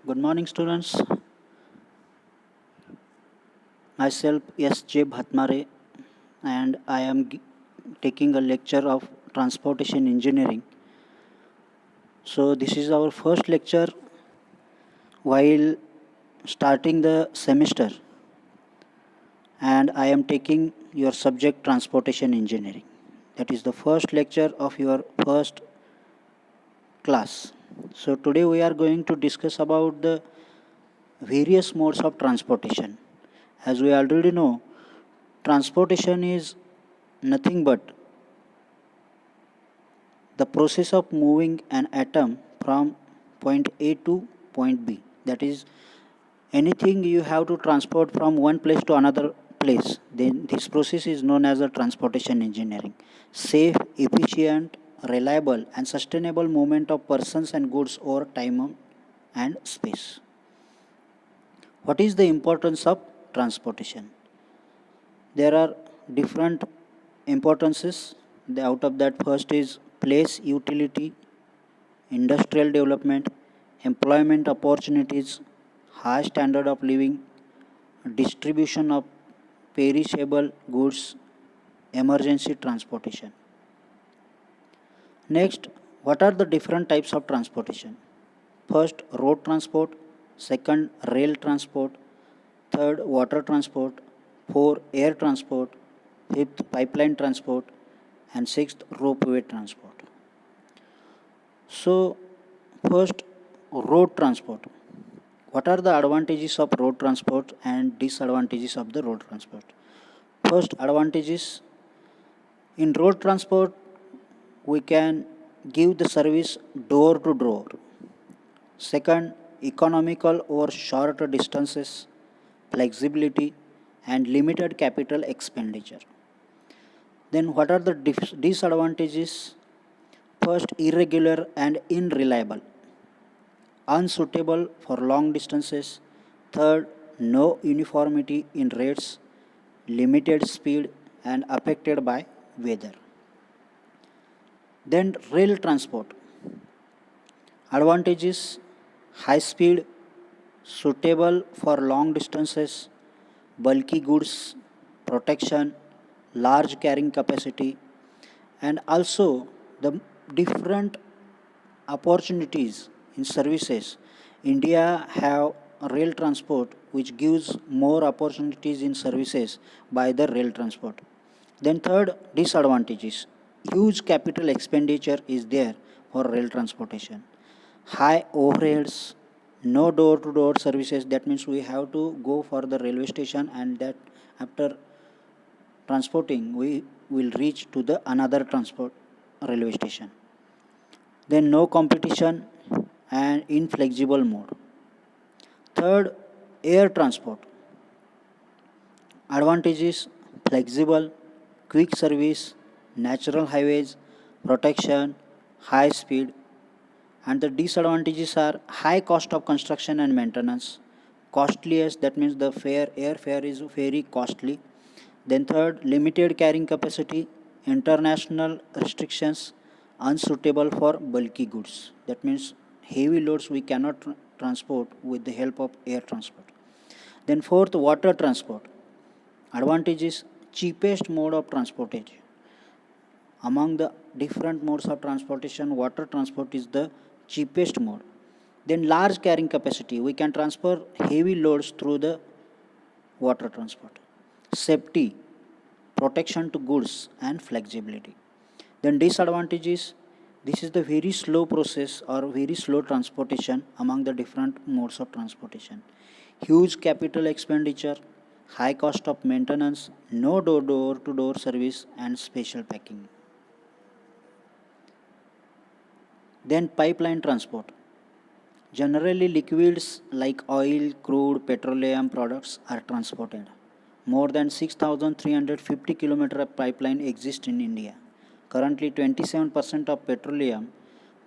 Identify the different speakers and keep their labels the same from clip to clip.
Speaker 1: Good morning, students. Myself S.J. Bhatmare, and I am taking a lecture of transportation engineering. So, this is our first lecture while starting the semester, and I am taking your subject transportation engineering. That is the first lecture of your first class. So, today we are going to discuss about the various modes of transportation. As we already know, transportation is nothing but the process of moving an atom from point A to point B. That is, anything you have to transport from one place to another place, then this process is known as the transportation engineering. Safe, efficient, reliable, and sustainable movement of persons and goods over time and space. What is the importance of transportation? There are different importances. Out of that, first is place utility, industrial development, employment opportunities, high standard of living, distribution of perishable goods, emergency transportation. Next, what are the different types of transportation? First, road transport. Second, rail transport. Third, water transport. Fourth, air transport. Fifth, pipeline transport. And sixth, ropeway transport. So, first, road transport. What are the advantages of road transport and disadvantages of the road transport? First, advantages. In road transport, we can give the service door to door. Second, economical over shorter distances, flexibility, and limited capital expenditure. Then, what are the disadvantages? First, irregular and unreliable, unsuitable for long distances. Third, no uniformity in rates, limited speed, and affected by weather. Then, rail transport. Advantages: high speed, suitable for long distances, bulky goods, protection, large carrying capacity, and also the different opportunities in services. India have rail transport which gives more opportunities in services by the rail transport. Then third, disadvantages. Huge capital expenditure is there for rail transportation. High overheads, no door to door services. That means we have to go for the railway station, and that after transporting we will reach to the another transport railway station. Then no competition and inflexible mode. Third, air transport. Advantages: flexible, quick service, natural highways, protection, high speed. And the disadvantages are high cost of construction and maintenance. Costliest, that means the airfare is very costly. Then third, limited carrying capacity, international restrictions, unsuitable for bulky goods. That means heavy loads we cannot transport with the help of air transport. Then fourth, water transport. Advantages: cheapest mode of transportation. Among the different modes of transportation, water transport is the cheapest mode. Then large carrying capacity. We can transfer heavy loads through the water transport. Safety, protection to goods, and flexibility. Then disadvantages: this is the very slow process or very slow transportation among the different modes of transportation. Huge capital expenditure, high cost of maintenance, no door to door service, and special packing. Then pipeline transport. Generally, liquids like oil, crude, petroleum products are transported. More than 6,350 km of pipeline exist in India. Currently, 27% of petroleum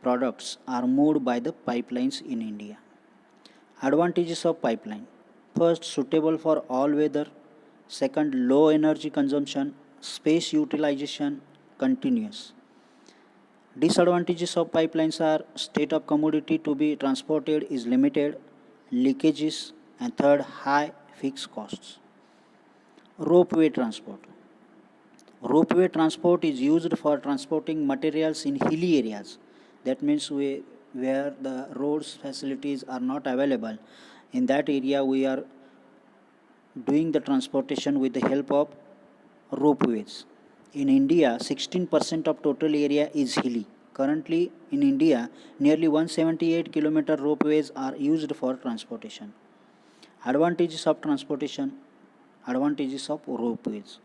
Speaker 1: products are moved by the pipelines in India. Advantages of pipeline. First, suitable for all weather. Second, low energy consumption, space utilization, continuous. Disadvantages of pipelines are state of commodity to be transported is limited, leakages, and third, high fixed costs. Ropeway transport. Ropeway transport is used for transporting materials in hilly areas. That means where the roads facilities are not available. In that area, we are doing the transportation with the help of ropeways. In India, 16% of total area is hilly. Currently, in India, nearly 178 kilometer ropeways are used for transportation. Advantages of transportation. Advantages of ropeways.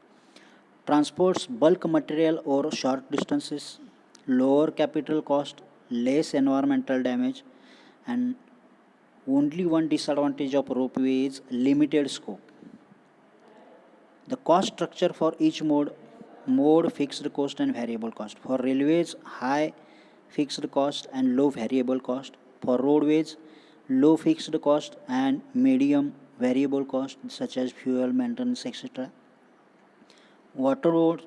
Speaker 1: Transports bulk material over short distances, lower capital cost, less environmental damage, and only one disadvantage of ropeway is limited scope. The cost structure for each mode fixed cost and variable cost. For railways, high fixed cost and low variable cost. For roadways, low fixed cost and medium variable cost such as fuel, maintenance, etc. Water roads,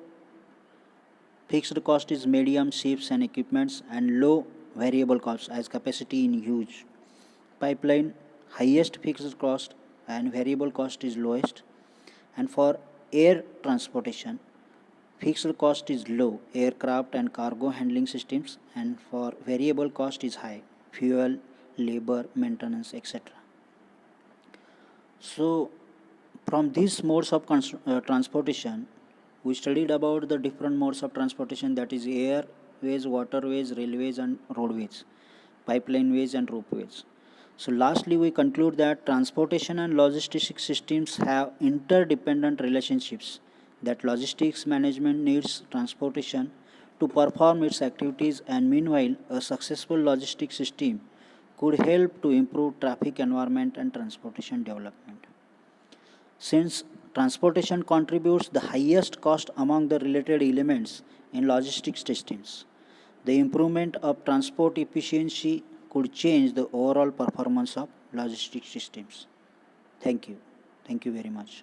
Speaker 1: fixed cost is medium, ships and equipments, and low variable cost as capacity in use. Pipeline, highest fixed cost and variable cost is lowest. And for air transportation, fixed cost is low, aircraft and cargo handling systems, and for variable cost is high, fuel, labor, maintenance, etc. So, from these modes of transportation, we studied about the different modes of transportation, that is airways, waterways, railways and roadways, pipeline ways and ropeways. So lastly, we conclude that transportation and logistics systems have interdependent relationships, that logistics management needs transportation to perform its activities, and meanwhile a successful logistics system could help to improve traffic environment and transportation development. Since transportation contributes the highest cost among the related elements in logistics systems, the improvement of transport efficiency could change the overall performance of logistics systems. Thank you. Thank you very much.